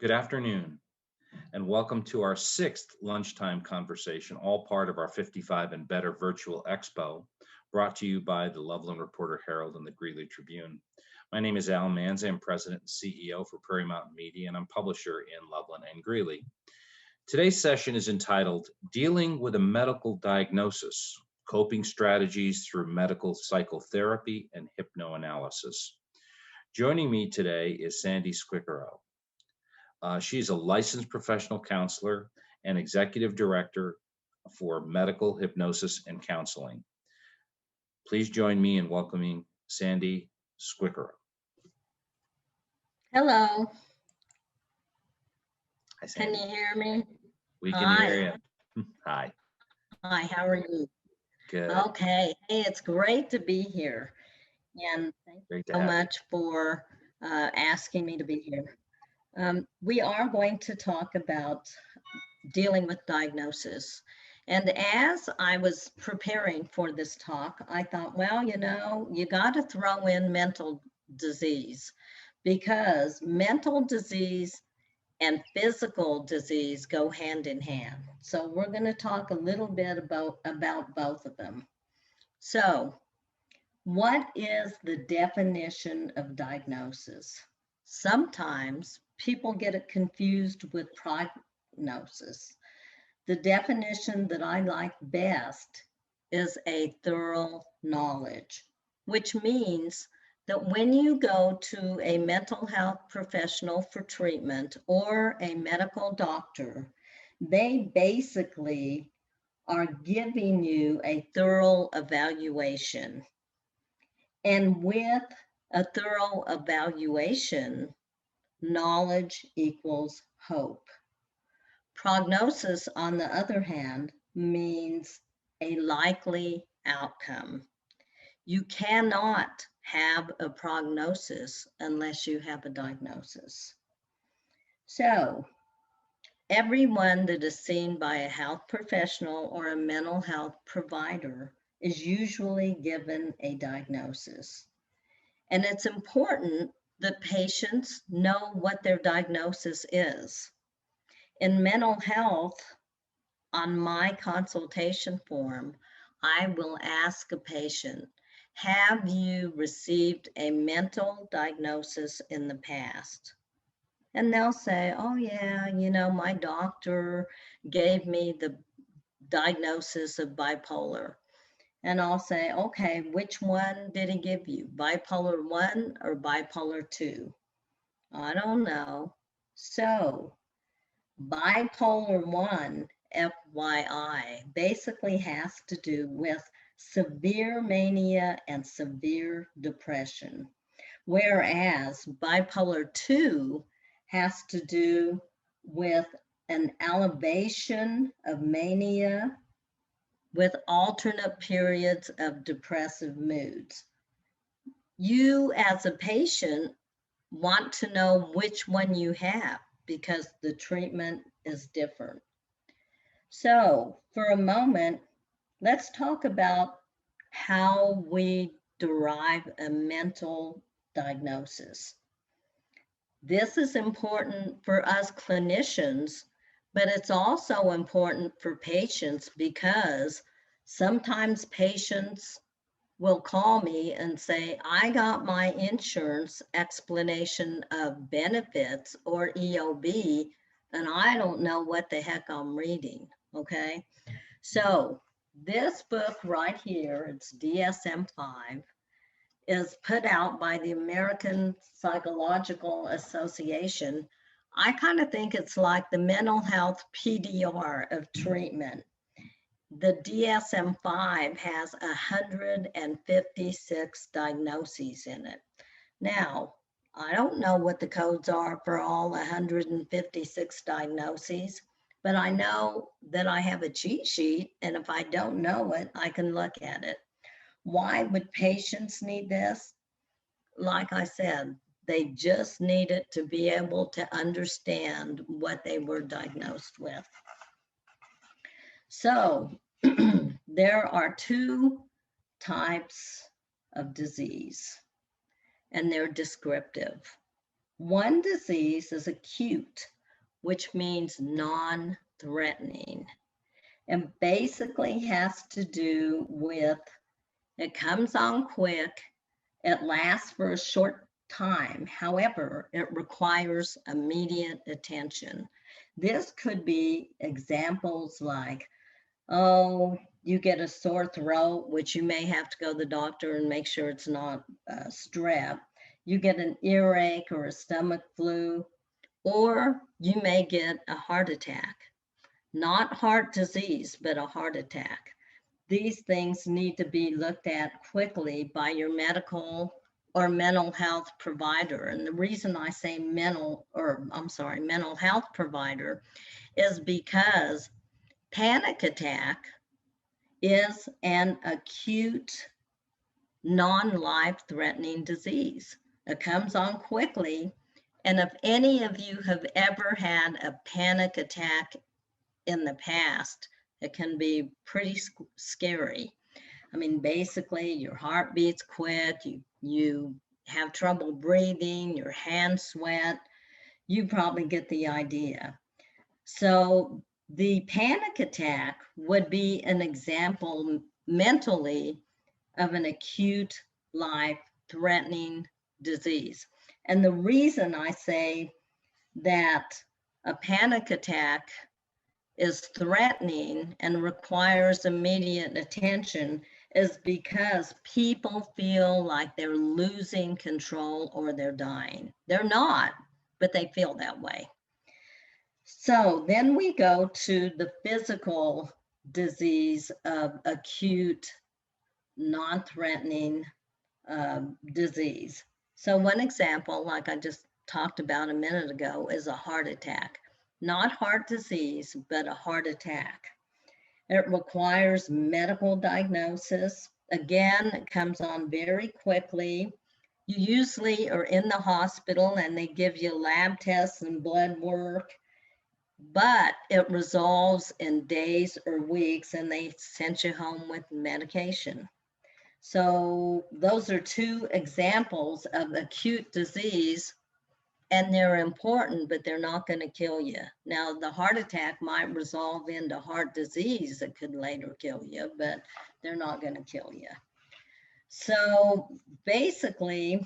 Good afternoon, and welcome to our sixth lunchtime conversation, all part of our 55 and Better Virtual Expo, brought to you by the Loveland Reporter Herald and the Greeley Tribune. My name is Al Manza. I'm President and CEO for Prairie Mountain Media, and I'm publisher in Loveland and Greeley. Today's session is entitled Dealing with a Medical Diagnosis, Coping Strategies Through Medical Psychotherapy and Hypnoanalysis. Joining me today is Sandy Squiccaro. She's a licensed professional counselor and executive director for medical hypnosis and counseling. Please join me in welcoming Sandy Squiccaro. Hello. Hi, Sandy. Can you hear me? We can hear you. Hi. Hi, how are you? Good. Okay. Hey, it's great to be here. And thank you so much for asking me to be here. We are going to talk about dealing with diagnosis. And as I was preparing for this talk, I thought, well, you got to throw in mental disease, because mental disease and physical disease go hand in hand. So we're going to talk a little bit about both of them. So what is the definition of diagnosis? Sometimes people get it confused with prognosis. The definition that I like best is a thorough knowledge, which means that when you go to a mental health professional for treatment or a medical doctor, they basically are giving you a thorough evaluation. And with a thorough evaluation, knowledge equals hope. Prognosis, on the other hand, means a likely outcome. You cannot have a prognosis unless you have a diagnosis. So, everyone that is seen by a health professional or a mental health provider is usually given a diagnosis. And it's important that patients know what their diagnosis is. In mental health, on my consultation form, I will ask a patient, have you received a mental diagnosis in the past? And they'll say, oh yeah, my doctor gave me the diagnosis of bipolar. And I'll say, okay, which one did he give you? Bipolar 1 or bipolar 2? I don't know. So bipolar 1, FYI, basically has to do with severe mania and severe depression, whereas bipolar 2 has to do with an elevation of mania with alternate periods of depressive moods. You, as a patient, want to know which one you have because the treatment is different. So, for a moment, let's talk about how we derive a mental diagnosis. This is important for us clinicians, but it's also important for patients because sometimes patients will call me and say, I got my insurance explanation of benefits or EOB, and I don't know what the heck I'm reading, okay? So this book right here, it's DSM-5, is put out by the American Psychological Association. I kind of think it's like the mental health PDR of treatment. The DSM-5 has 156 diagnoses in it. Now, I don't know what the codes are for all 156 diagnoses, but I know that I have a cheat sheet, and if I don't know it, I can look at it. Why would patients need this? Like I said, they just need it to be able to understand what they were diagnosed with. So there are two types of disease, and they're descriptive. One disease is acute, which means non-threatening, and basically has to do with it comes on quick, it lasts for a short time. However, it requires immediate attention. This could be examples like, oh, you get a sore throat, which you may have to go to the doctor and make sure it's not strep. You get an earache or a stomach flu, or you may get a heart attack. Not heart disease, but a heart attack. These things need to be looked at quickly by your medical or mental health provider. And the reason I say mental health provider is because panic attack is an acute, non-life threatening disease. It comes on quickly. And if any of you have ever had a panic attack in the past, it can be pretty scary. I mean, basically your heart beats quick, you have trouble breathing, your hands sweat. You probably get the idea. So the panic attack would be an example mentally of an acute life-threatening disease. And the reason I say that a panic attack is threatening and requires immediate attention is because people feel like they're losing control or they're dying. They're not, but they feel that way. So then we go to the physical disease of acute, non-threatening disease. So one example, like I just talked about a minute ago, is a heart attack. Not heart disease, but a heart attack. It requires medical diagnosis. Again, it comes on very quickly. You usually are in the hospital and they give you lab tests and blood work, but it resolves in days or weeks and they send you home with medication. So those are two examples of acute disease, and they're important, but they're not going to kill you. Now, the heart attack might resolve into heart disease that could later kill you, but they're not going to kill you. So basically,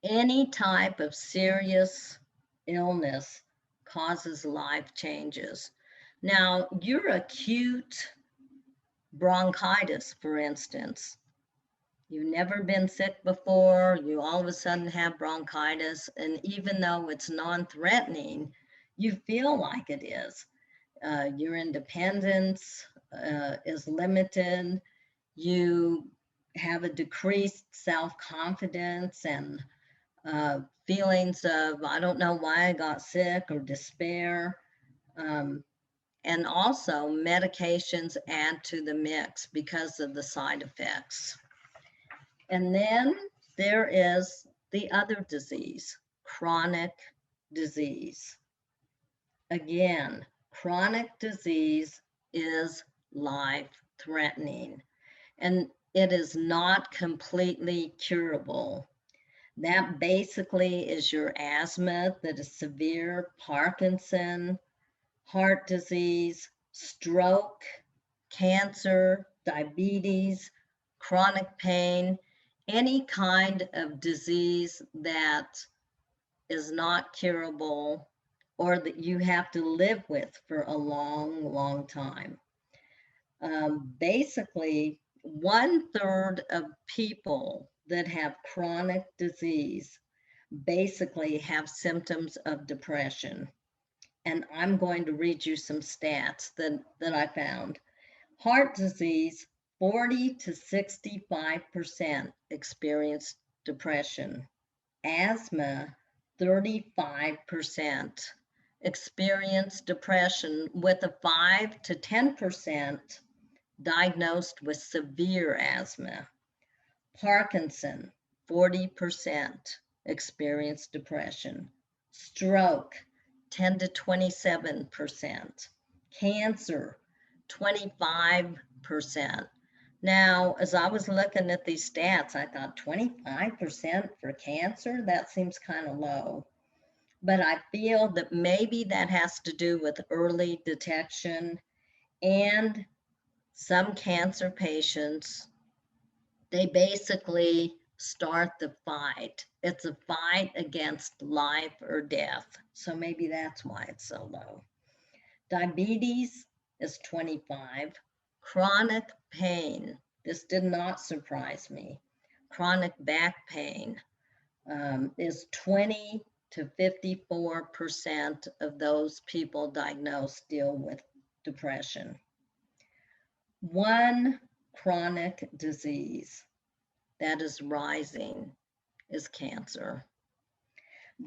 any type of serious illness causes life changes. Now, your acute bronchitis, for instance, you've never been sick before, you all of a sudden have bronchitis, and even though it's non-threatening, you feel like it is. Your independence is limited. You have a decreased self-confidence and feelings of, I don't know why I got sick, or despair. And also medications add to the mix because of the side effects. And then there is the other disease, chronic disease. Again, chronic disease is life-threatening, and it is not completely curable. That basically is your asthma that is severe, Parkinson, heart disease, stroke, cancer, diabetes, chronic pain, any kind of disease that is not curable or that you have to live with for a long, long time. Basically, 1/3 of people that have chronic disease basically have symptoms of depression. And I'm going to read you some stats that I found. Heart disease, 40 to 65% experience depression. Asthma, 35% experience depression, with a 5 to 10% diagnosed with severe asthma. Parkinson, 40% experience depression. Stroke, 10 to 27%. Cancer, 25%. Now, as I was looking at these stats, I thought 25% for cancer? That seems kind of low. but I feel that maybe that has to do with early detection, and some cancer patients, they basically start the fight. It's a fight against life or death. So maybe that's why it's so low. Diabetes is 25. Chronic pain. This did not surprise me. Chronic back pain is 20 to 54% of those people diagnosed deal with depression. One chronic disease that is rising is cancer.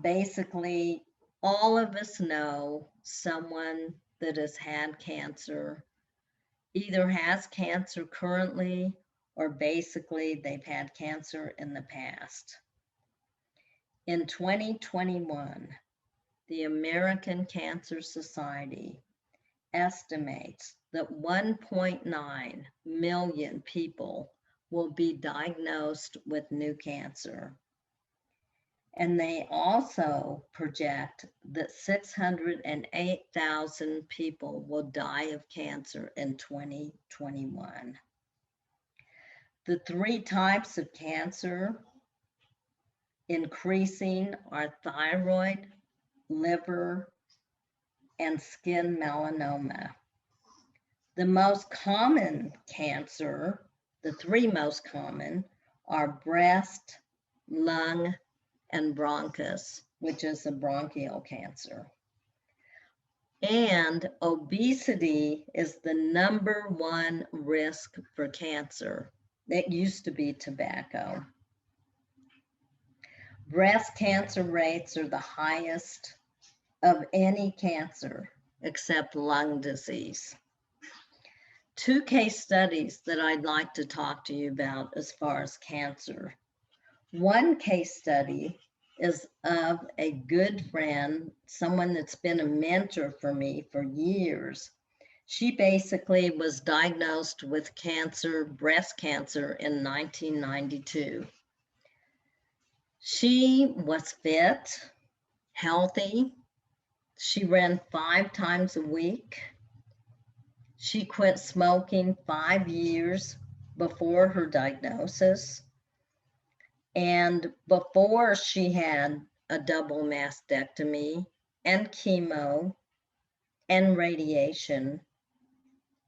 Basically, all of us know someone that has had cancer, either has cancer currently, or basically they've had cancer in the past. In 2021, the American Cancer Society estimates that 1.9 million people will be diagnosed with new cancer. And they also project that 608,000 people will die of cancer in 2021. The 3 types of cancer increasing are thyroid, liver, and skin melanoma. The most common cancer, the 3 most common, are breast, lung, and bronchus, which is a bronchial cancer. And obesity is the #1 risk for cancer. That used to be tobacco. Breast cancer rates are the highest of any cancer except lung disease. 2 case studies that I'd like to talk to you about as far as cancer. One case study is of a good friend, someone that's been a mentor for me for years. She basically was diagnosed with cancer, breast cancer, in 1992. She was fit, healthy. She ran 5 times a week. She quit smoking 5 years before her diagnosis. And before she had a double mastectomy and chemo and radiation,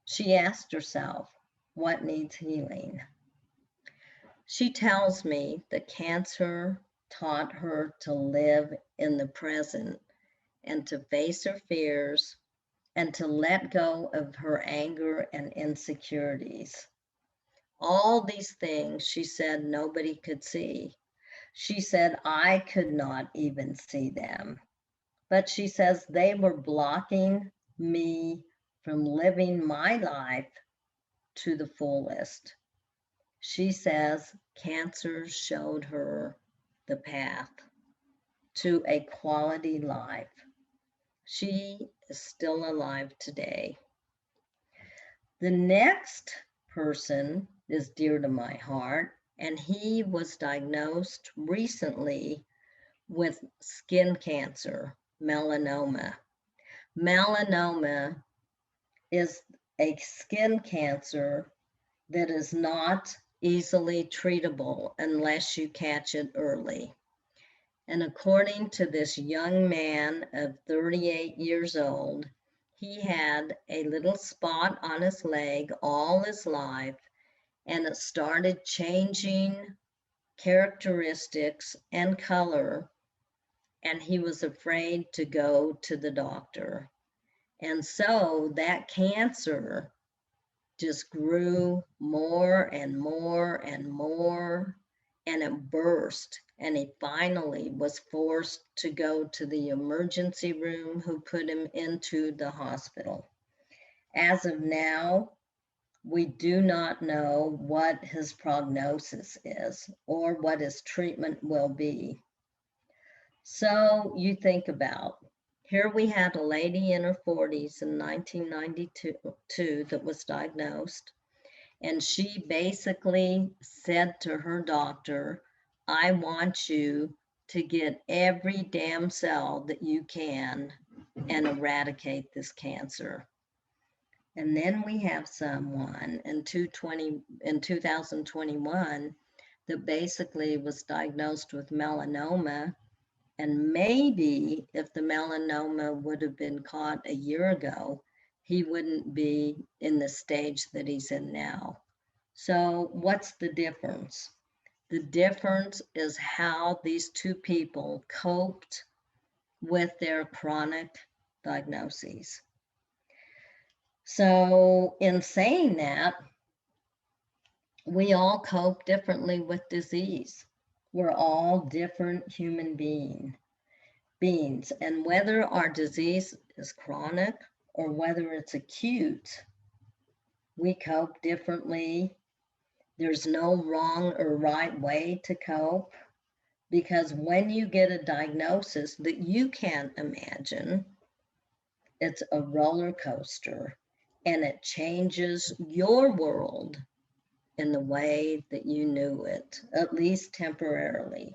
she asked herself, what needs healing? She tells me that cancer taught her to live in the present and to face her fears and to let go of her anger and insecurities. All these things, she said, nobody could see. She said, I could not even see them. But she says they were blocking me from living my life to the fullest. She says cancer showed her the path to a quality life. She is still alive today. The next person is dear to my heart, and he was diagnosed recently with skin cancer, melanoma. Melanoma is a skin cancer that is not easily treatable unless you catch it early. And according to this young man of 38 years old, he had a little spot on his leg all his life, and it started changing characteristics and color, and he was afraid to go to the doctor. And so that cancer just grew more and more and more, and it burst. And he finally was forced to go to the emergency room, who put him into the hospital. As of now, we do not know what his prognosis is or what his treatment will be. So you think about, here we had a lady in her 40s in 1992 that was diagnosed, and she basically said to her doctor, I want you to get every damn cell that you can and eradicate this cancer. And then we have someone in 2021 that basically was diagnosed with melanoma. And maybe if the melanoma would have been caught a year ago, he wouldn't be in the stage that he's in now. So what's the difference? The difference is how these two people coped with their chronic diagnoses. So in saying that, we all cope differently with disease. We're all different human beings. And whether our disease is chronic or whether it's acute, we cope differently. There's no wrong or right way to cope, because when you get a diagnosis that you can't imagine, it's a roller coaster and it changes your world in the way that you knew it, at least temporarily.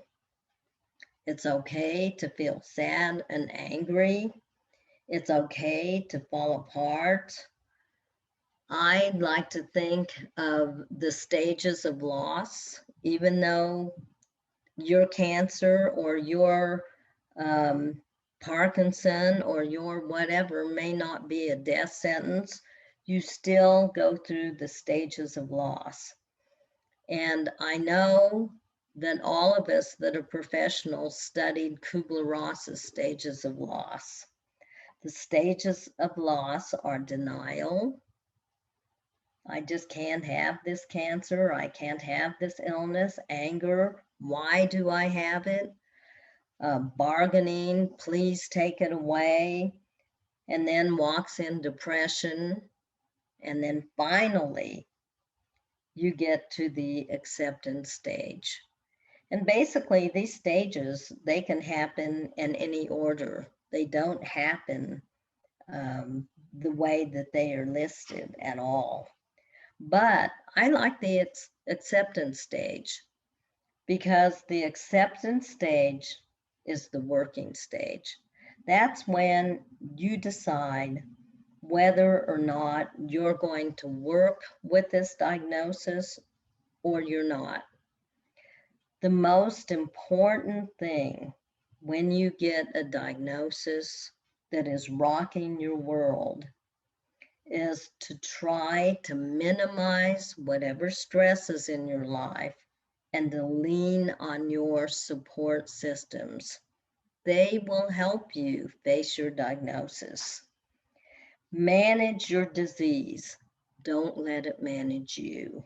It's okay to feel sad and angry. It's okay to fall apart. I like to think of the stages of loss, even though your cancer or your Parkinson or your whatever may not be a death sentence, you still go through the stages of loss. And I know that all of us that are professionals studied Kubler-Ross's stages of loss. The stages of loss are denial. I just can't have this cancer. I can't have this illness. Anger. Why do I have it? Bargaining. Please take it away. And then walks in depression. And then finally, you get to the acceptance stage. And basically, these stages, they can happen in any order. They don't happen the way that they are listed at all. But I like the acceptance stage, because the acceptance stage is the working stage. That's when you decide whether or not you're going to work with this diagnosis or you're not. The most important thing when you get a diagnosis that is rocking your world is to try to minimize whatever stress is in your life and to lean on your support systems. They will help you face your diagnosis. Manage your disease. Don't let it manage you.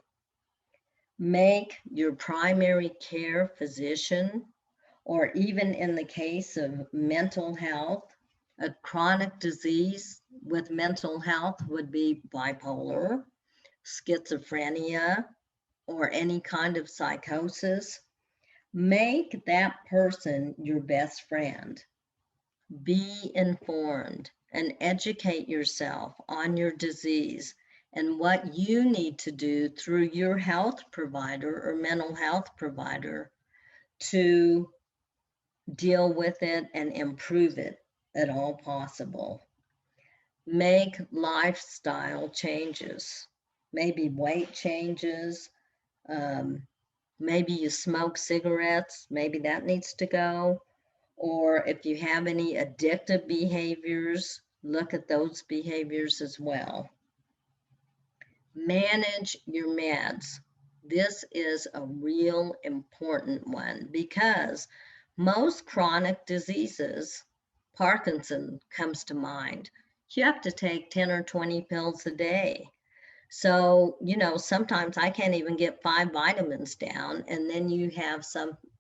Make your primary care physician, or even in the case of mental health, a chronic disease with mental health would be bipolar, schizophrenia, or any kind of psychosis. Make that person your best friend. Be informed and educate yourself on your disease and what you need to do through your health provider or mental health provider to deal with it and improve it at all possible. Make lifestyle changes, maybe weight changes, maybe you smoke cigarettes, maybe that needs to go. Or if you have any addictive behaviors, look at those behaviors as well. Manage your meds. This is a real important one, because most chronic diseases, Parkinson comes to mind, you have to take 10 or 20 pills a day. So, sometimes I can't even get 5 vitamins down. And then you have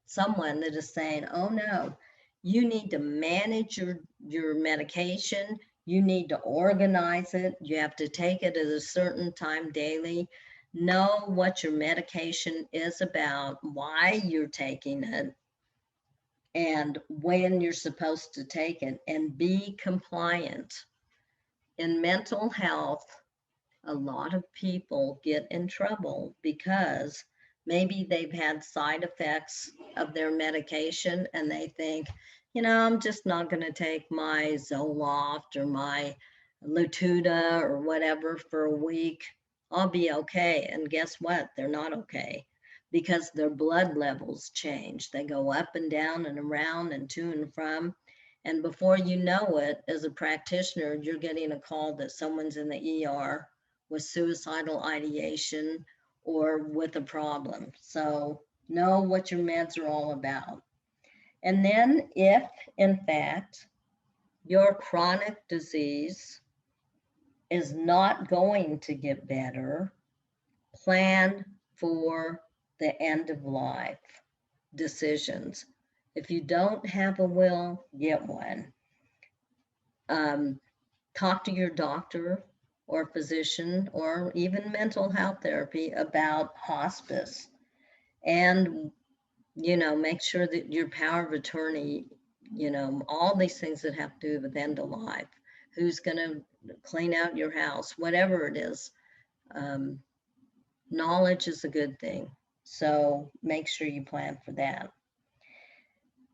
someone that is saying, oh no, you need to manage your medication. You need to organize it. You have to take it at a certain time daily. Know what your medication is about, why you're taking it, and when you're supposed to take it, and be compliant. In mental health, a lot of people get in trouble because Maybe they've had side effects of their medication and they think, you know, I'm just not going to take my Zoloft or my Latuda or whatever for a week. I'll be okay. And guess what? They're not okay because their blood levels change. They go up and down and around and to and from. And before you know it, as a practitioner, you're getting a call that someone's in the ER with suicidal ideation or with a problem. So know what your meds are all about. And then if, in fact, your chronic disease is not going to get better, plan for the end of life decisions. If you don't have a will, get one. Talk to your doctor or physician or even mental health therapy about hospice. And, you know, make sure that your power of attorney, you know, all these things that have to do with end of life, who's going to clean out your house, whatever it is. Knowledge is a good thing. So make sure you plan for that.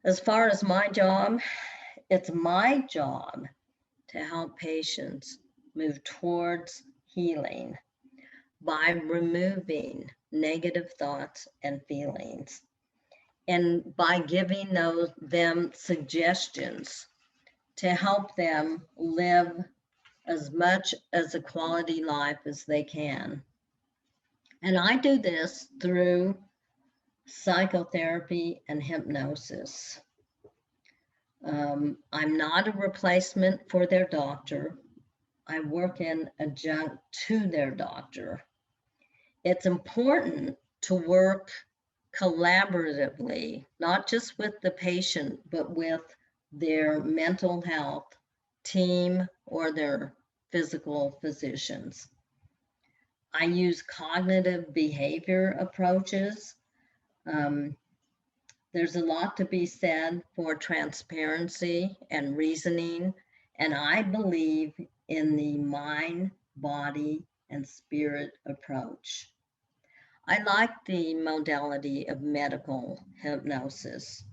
As far as my job, it's my job to help patients move towards healing by removing negative thoughts and feelings and by giving them suggestions to help them live as much as a quality life as they can. And I do this through psychotherapy and hypnosis. I'm not a replacement for their doctor. I work in adjunct to their doctor. It's important to work collaboratively, not just with the patient, but with their mental health team or their physical physicians. I use cognitive behavior approaches. There's a lot to be said for transparency and reasoning, and I believe in the mind, body, and spirit approach. I like the modality of medical hypnosis.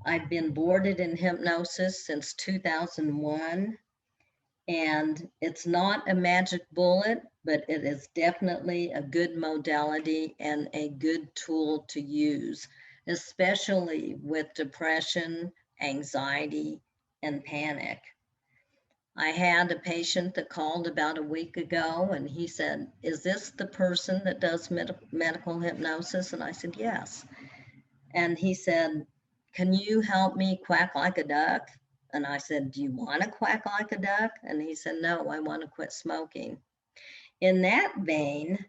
I've been boarded in hypnosis since 2001, and it's not a magic bullet, but it is definitely a good modality and a good tool to use, especially with depression, anxiety, and panic. I had a patient that called about a week ago and he said, "Is this the person that does medical hypnosis?" And I said, "Yes." And he said, "Can you help me quack like a duck?" And I said, "Do you want to quack like a duck?" And he said, "No, I want to quit smoking." In that vein,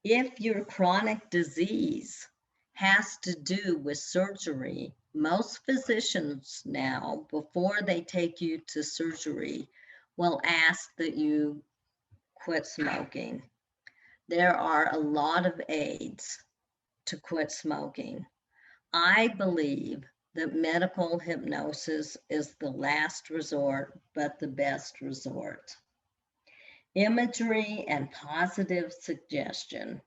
if your chronic disease has to do with surgery, most physicians now, before they take you to surgery, will ask that you quit smoking. There are a lot of aids to quit smoking. I believe that medical hypnosis is the last resort, but the best resort. Imagery and positive suggestion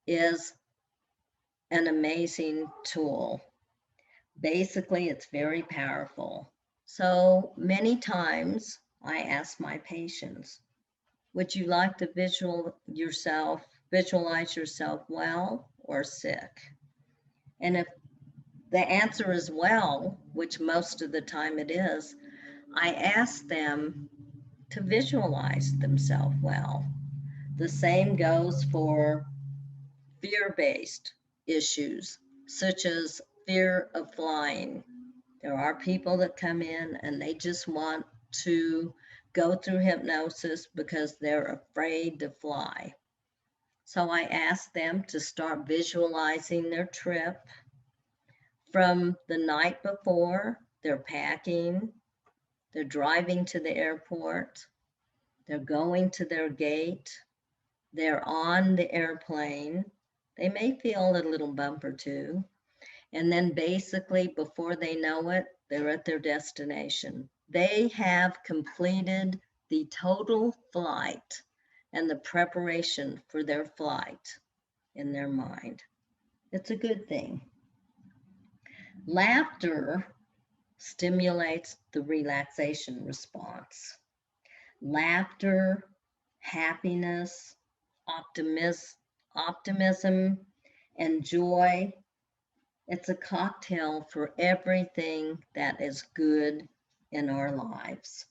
is an amazing tool. Basically, it's very powerful. So many times I ask my patients, would you like to visualize yourself well or sick? And if the answer is well, which most of the time it is, I ask them to visualize themselves well. The same goes for fear-based issues, such as fear of flying. There are people that come in and they just want to go through hypnosis because they're afraid to fly. So I ask them to start visualizing their trip. From the night before, they're packing, they're driving to the airport, they're going to their gate, they're on the airplane. They may feel a little bump or two. And then basically, before they know it, they're at their destination. They have completed the total flight and the preparation for their flight. in their mind. It's a good thing. Laughter stimulates the relaxation response. Laughter, happiness, optimism, and joy. It's a cocktail for everything that is good in our lives.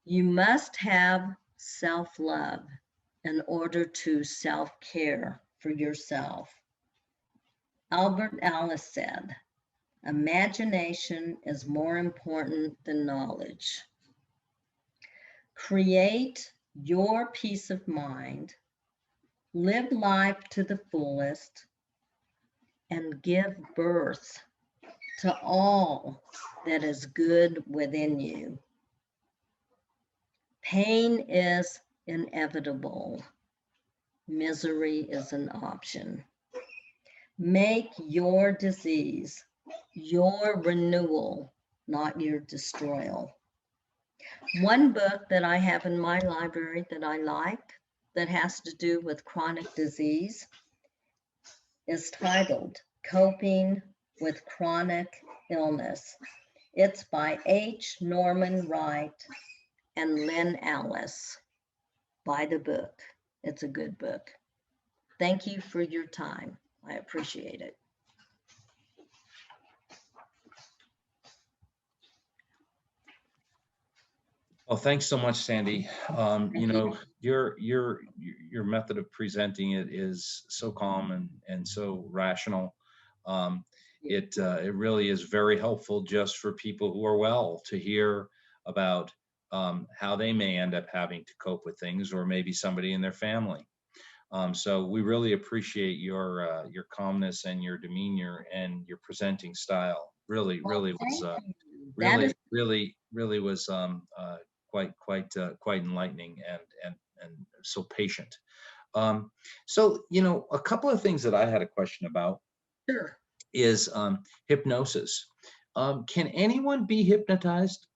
You must have self-love in order to self-care for yourself. Albert Ellis said, imagination is more important than knowledge. Create your peace of mind, live life to the fullest, and give birth to all that is good within you. Pain is inevitable. Misery is an option. Make your disease your renewal, not your destroyal. One book that I have in my library that I like that has to do with chronic disease is titled Coping with Chronic Illness. It's by H. Norman Wright and Lynn Alice. Buy the book. It's a good book. Thank you for your time. I appreciate it. Well, thanks so much, Sandy. You know, your method of presenting it is so calm and so rational. It really is very helpful just for people who are well to hear about how they may end up having to cope with things, or maybe somebody in their family. So we really appreciate your calmness and your demeanor and your presenting style. Really was really was quite enlightening and so patient. So you know, a couple of things that I had a question about. Sure. Is hypnosis. Can anyone be hypnotized?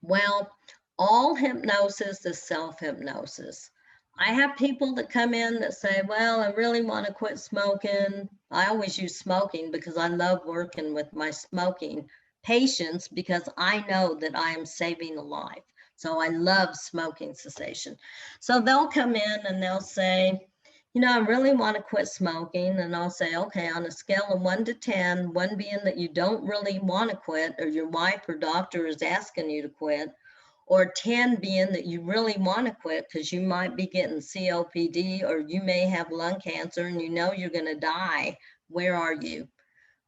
Well, all hypnosis is self-hypnosis. I have people that come in that say, well, I really want to quit smoking. I always use smoking because I love working with my smoking patients because I know that I am saving a life. So I love smoking cessation. So they'll come in and they'll say, you know, I really want to quit smoking. And I'll say, okay, on a scale of 1 to 10, 1 being that you don't really want to quit, or your wife or doctor is asking you to quit, or 10 being that you really want to quit because you might be getting COPD or you may have lung cancer and you know you're going to die. Where are you?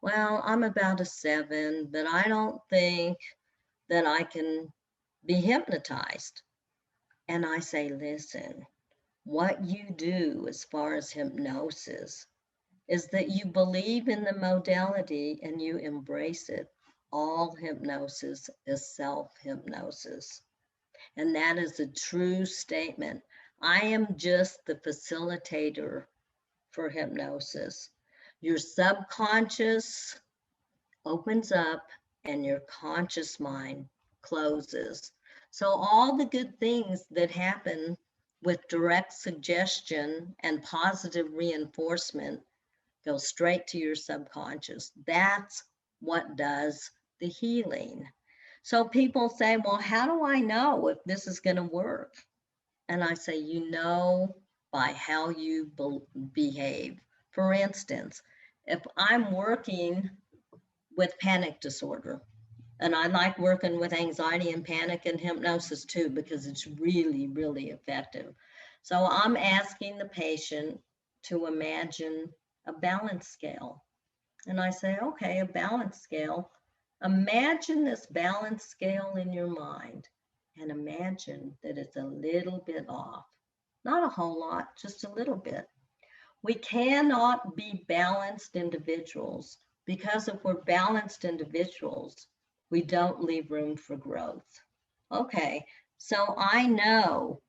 Well, I'm about a 7, but I don't think that I can be hypnotized. And I say, listen, what you do as far as hypnosis is that you believe in the modality and you embrace it. All hypnosis is self-hypnosis. And that is a true statement. I am just the facilitator for hypnosis. Your subconscious opens up and your conscious mind closes. So all the good things that happen with direct suggestion and positive reinforcement go straight to your subconscious. That's what does the healing. So people say, well, how do I know if this is going to work? And I say, you know, by how you behave. For instance, if I'm working with panic disorder, and I like working with anxiety and panic and hypnosis too, because it's really, really effective. So I'm asking the patient to imagine a balance scale. And I say, okay, a balance scale. Imagine this balance scale in your mind and imagine that it's a little bit off. Not a whole lot, just a little bit. We cannot be balanced individuals because if we're balanced individuals, we don't leave room for growth. Okay, so I know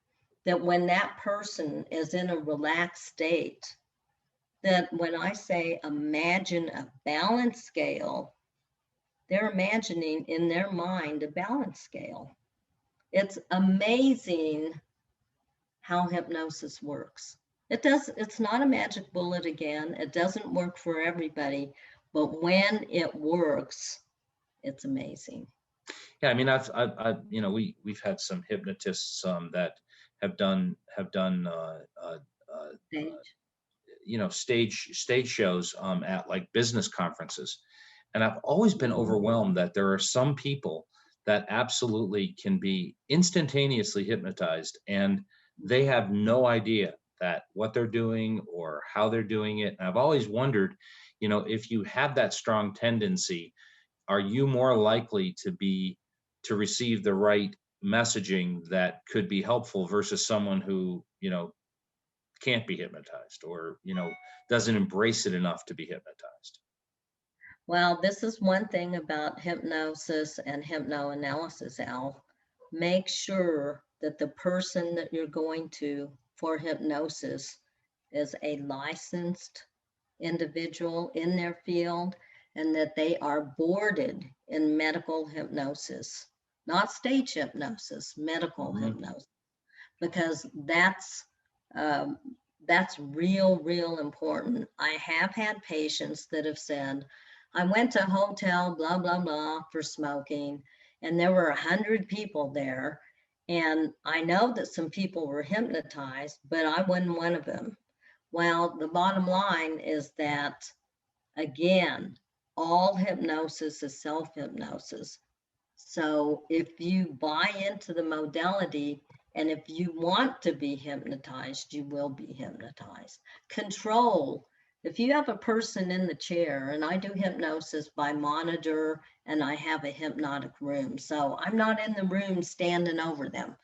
that when that person is in a relaxed state, that when I say imagine a balance scale, they're imagining in their mind a balance scale. It's amazing how hypnosis works. It's not a magic bullet again. It doesn't work for everybody, but when it works, it's amazing. Yeah, I mean, you know, we've had some hypnotists that have done Stage. you know, stage shows at like business conferences, and I've always been overwhelmed that there are some people that absolutely can be instantaneously hypnotized, and they have no idea that what they're doing or how they're doing it. And I've always wondered, you know, if you have that strong tendency, are you more likely to receive the right messaging that could be helpful versus someone who, you know, can't be hypnotized, or, you know, doesn't embrace it enough to be hypnotized? Well, this is one thing about hypnosis and hypnoanalysis, Al. Make sure that the person that you're going to for hypnosis is a licensed individual in their field and that they are boarded in medical hypnosis, not stage hypnosis, medical Mhm. hypnosis, because um, that's real important. I have had patients that have said, I went to a hotel, blah, blah, blah, for smoking, and there were 100 people there. And I know that some people were hypnotized, but I wasn't one of them. Well, the bottom line is that, again, all hypnosis is self-hypnosis. So if you buy into the modality and if you want to be hypnotized, you will be hypnotized. Control. If you have a person in the chair, and I do hypnosis by monitor and I have a hypnotic room, so I'm not in the room standing over them.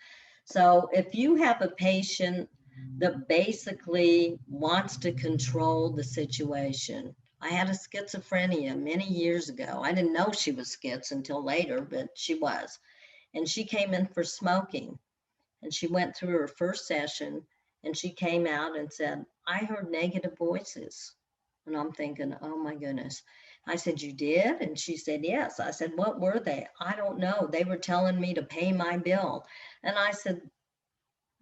So if you have a patient that basically wants to control the situation, I had a schizophrenia many years ago. I didn't know she was schiz until later, but she was. And she came in for smoking. And she went through her first session and she came out and said, I heard negative voices. And I'm thinking, oh my goodness. I said, you did? And she said, yes. I said, what were they? I don't know. They were telling me to pay my bill. And I said,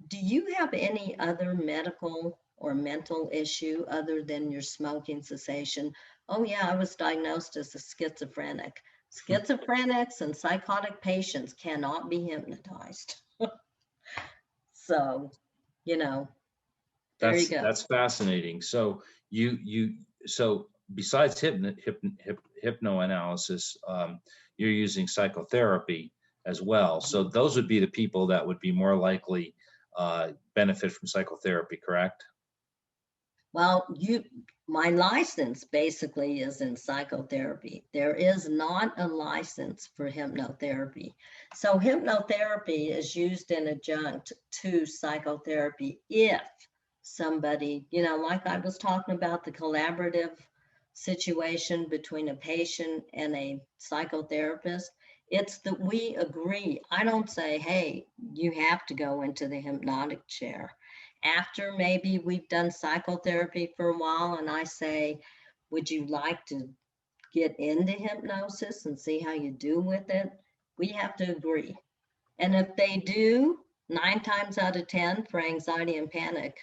do you have any other medical or mental issue other than your smoking cessation? Oh, yeah, I was diagnosed as a schizophrenic. Schizophrenics and psychotic patients cannot be hypnotized. So, you know, there you go. That's fascinating. So so besides hypnoanalysis, you're using psychotherapy as well. So those would be the people that would be more likely benefit from psychotherapy, correct? Well, my license basically is in psychotherapy. There is not a license for hypnotherapy. So hypnotherapy is used in adjunct to psychotherapy if somebody, you know, like I was talking about the collaborative situation between a patient and a psychotherapist, it's that we agree. I don't say, hey, you have to go into the hypnotic chair. After maybe we've done psychotherapy for a while and I say, would you like to get into hypnosis and see how you do with it? We have to agree. And if they do, 9 times out of 10 for anxiety and panic,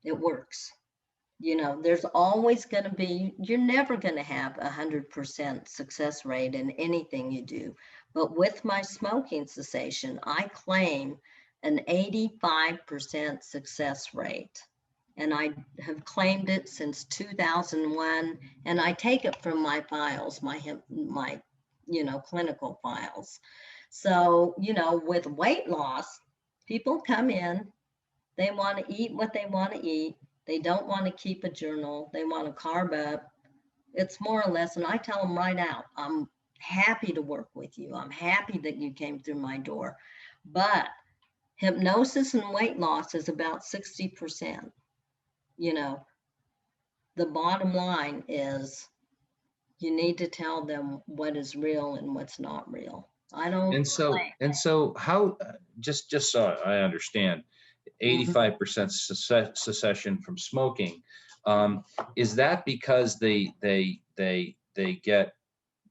it works. You know, there's always going to be, you're never going to have 100% success rate in anything you do. But with my smoking cessation, I claim an 85% success rate. And I have claimed it since 2001. And I take it from my files, my, you know, clinical files. So, you know, with weight loss, people come in, they want to eat what they want to eat. They don't want to keep a journal. They want to carb up. It's more or less, and I tell them right out, I'm happy to work with you. I'm happy that you came through my door. But hypnosis and weight loss is about 60%. You know, the bottom line is you need to tell them what is real and what's not real. I don't claim. And so how, just so I understand, Mhm. 85% cessation from smoking, is that because they get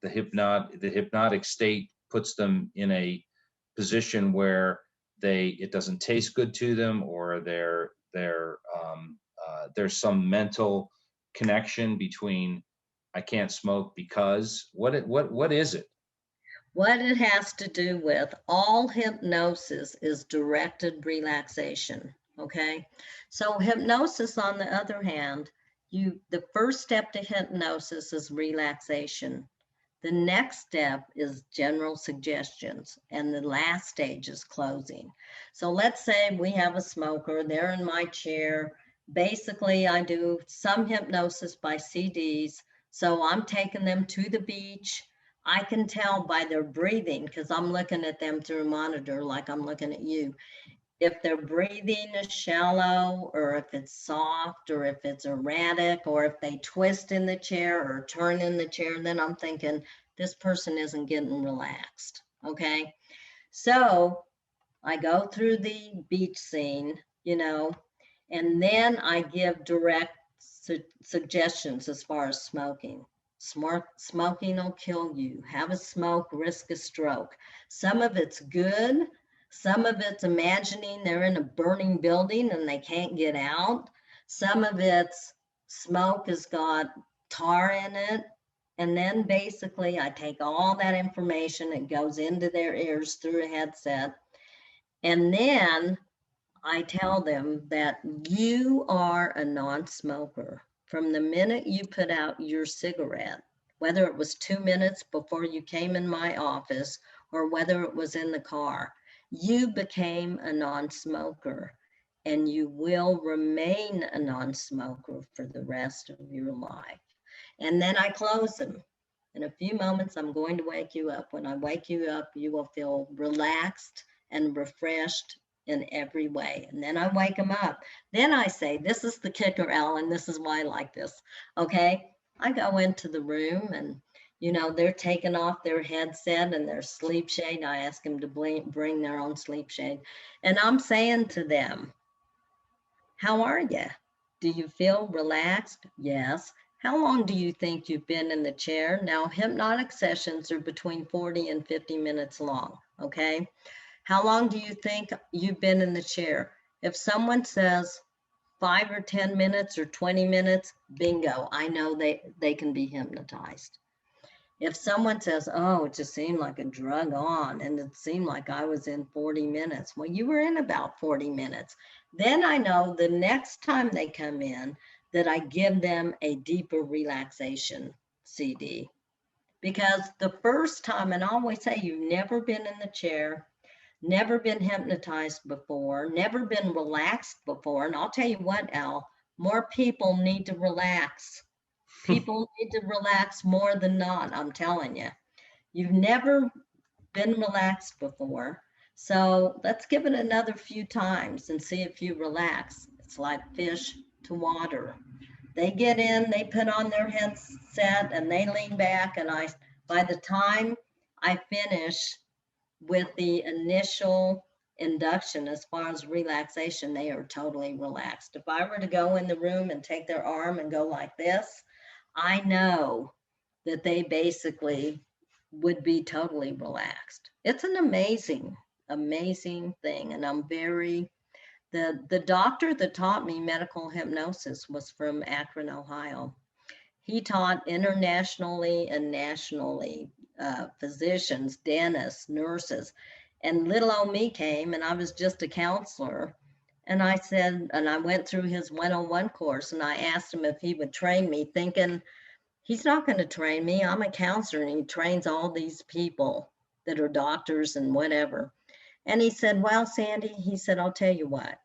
the hypnotic state puts them in a position where it doesn't taste good to them, or there's some mental connection between I can't smoke because what is it? What it has to do with, all hypnosis is directed relaxation, okay? So hypnosis, on the other hand, the first step to hypnosis is relaxation. The next step is general suggestions, and the last stage is closing. So let's say we have a smoker, they're in my chair. Basically, I do some hypnosis by CDs. So I'm taking them to the beach. I can tell by their breathing, because I'm looking at them through a monitor like I'm looking at you, if their breathing is shallow, or if it's soft, or if it's erratic, or if they twist in the chair or turn in the chair. Then I'm thinking, this person isn't getting relaxed, okay? So I go through the beach scene, and then I give direct suggestions as far as smoking. Smoking will kill you. Have a smoke, risk a stroke. Some of it's good. Some of it's imagining they're in a burning building and they can't get out. Some of it's smoke has got tar in it. And then basically I take all that information, it goes into their ears through a headset. And then I tell them that you are a non-smoker. From the minute you put out your cigarette, whether it was 2 minutes before you came in my office or whether it was in the car, you became a non-smoker, and you will remain a non-smoker for the rest of your life. And then I close them. In a few moments, I'm going to wake you up. When I wake you up, you will feel relaxed and refreshed in every way. And then I wake them up. Then I say, this is the kicker, Alan. This is why I like this. Okay. I go into the room and, they're taking off their headset and their sleep shade. I ask them to bring their own sleep shade. And I'm saying to them, how are you? Do you feel relaxed? Yes. How long do you think you've been in the chair? Now, hypnotic sessions are between 40 and 50 minutes long, okay? How long do you think you've been in the chair? If someone says 5 or 10 minutes or 20 minutes, bingo, I know they can be hypnotized. If someone says, oh, it just seemed like a drug on and it seemed like I was in 40 minutes. Well, you were in about 40 minutes. Then I know the next time they come in that I give them a deeper relaxation CD. Because the first time, and I always say, you've never been in the chair, never been hypnotized before, never been relaxed before. And I'll tell you what, Al, more people need to relax. People need to relax more than not, I'm telling you. You've never been relaxed before. So let's give it another few times and see if you relax. It's like fish to water. They get in, they put on their headset and they lean back, and by the time I finish with the initial induction as far as relaxation, they are totally relaxed. If I were to go in the room and take their arm and go like this, I know that they basically would be totally relaxed. It's an amazing, amazing thing. And I'm the doctor that taught me medical hypnosis was from Akron, Ohio. He taught internationally and nationally, physicians, dentists, nurses. And little old me came, and I was just a counselor. And I said, and I went through his 101 course, and I asked him if he would train me, thinking, he's not going to train me. I'm a counselor, and he trains all these people that are doctors and whatever. And he said, well, Sandy, he said, I'll tell you what.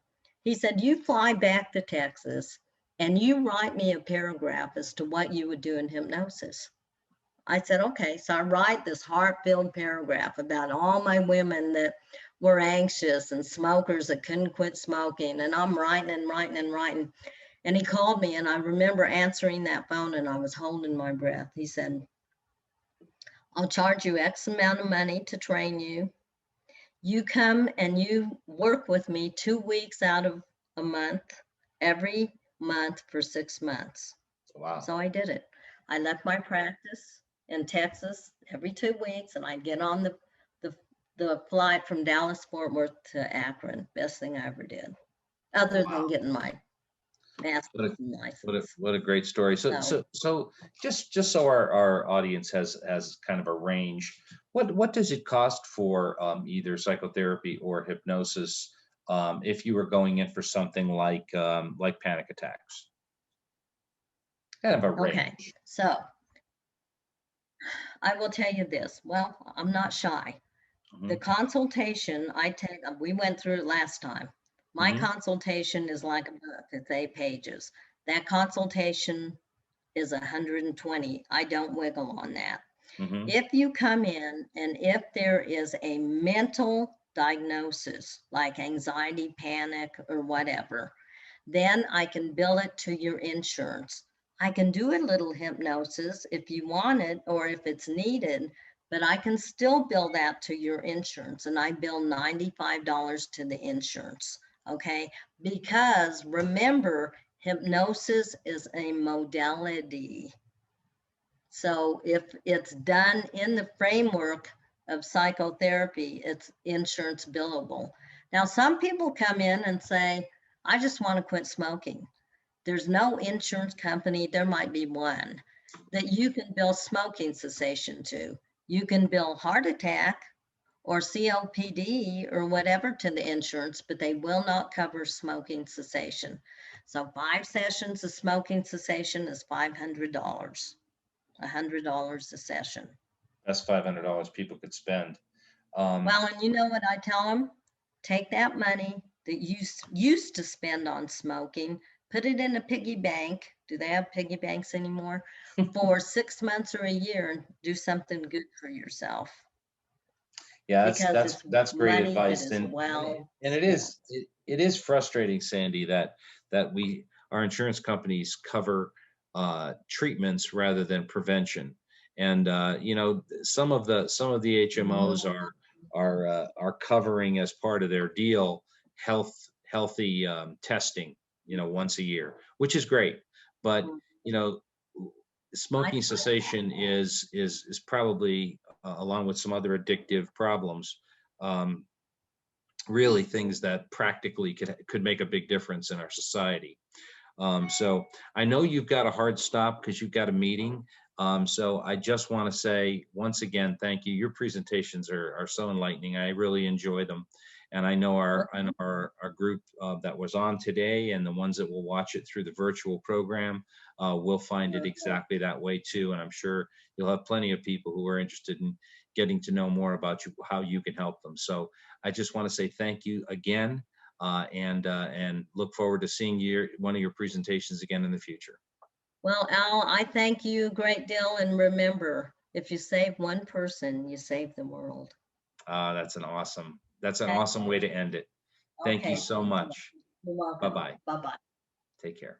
He said, you fly back to Texas and you write me a paragraph as to what you would do in hypnosis. I said, okay. So I write this heart-filled paragraph about all my women that were anxious and smokers that couldn't quit smoking. And I'm writing and writing and writing. And he called me, and I remember answering that phone, and I was holding my breath. He said, I'll charge you X amount of money to train you. You come and you work with me 2 weeks out of a month, every month for 6 months. Wow. So I did it. I left my practice in Texas every 2 weeks, and I'd get on the flight from Dallas, Fort Worth to Akron. Best thing I ever did, other than getting my master's in license. What a great story. So just so our audience has kind of a range, what does it cost for either psychotherapy or hypnosis if you were going in for something like panic attacks? Kind of a range. Okay, so I will tell you this. Well, I'm not shy. The consultation I take, we went through it last time. My consultation is like a book. It's 8 pages. That consultation is 120. I don't wiggle on that. If you come in and if there is a mental diagnosis like anxiety, panic, or whatever, then I can bill it to your insurance. I can do a little hypnosis if you want it or if it's needed, but I can still bill that to your insurance, and I bill $95 to the insurance, okay? Because remember, hypnosis is a modality. So if it's done in the framework of psychotherapy, it's insurance billable. Now, some people come in and say, I just want to quit smoking. There's no insurance company, there might be one, that you can bill smoking cessation to. You can bill heart attack or COPD or whatever to the insurance, but they will not cover smoking cessation. So 5 sessions of smoking cessation is $500, $100 a session. That's $500 people could spend. Well, and you know what I tell them? Take that money that you used to spend on smoking, put it in a piggy bank. Do they have piggy banks anymore? For 6 months or a year, and do something good for yourself. Yeah, that's great advice. And it is frustrating, Sandy, that our insurance companies cover treatments rather than prevention. And you know, some of the HMOs are covering as part of their deal healthy testing, you know, once a year, which is great. But you know, smoking cessation is probably along with some other addictive problems, really things that practically could make a big difference in our society. So I know you've got a hard stop because you've got a meeting. So I just want to say once again, thank you. Your presentations are so enlightening. I really enjoy them. And I know our group that was on today and the ones that will watch it through the virtual program will find it exactly that way too. And I'm sure you'll have plenty of people who are interested in getting to know more about you, how you can help them. So I just want to say thank you again, and look forward to seeing one of your presentations again in the future. Well, Al, I thank you a great deal. And remember, if you save one person, you save the world. That's an awesome way to end it. Thank you so much. You're welcome. Bye-bye. Bye-bye. Take care.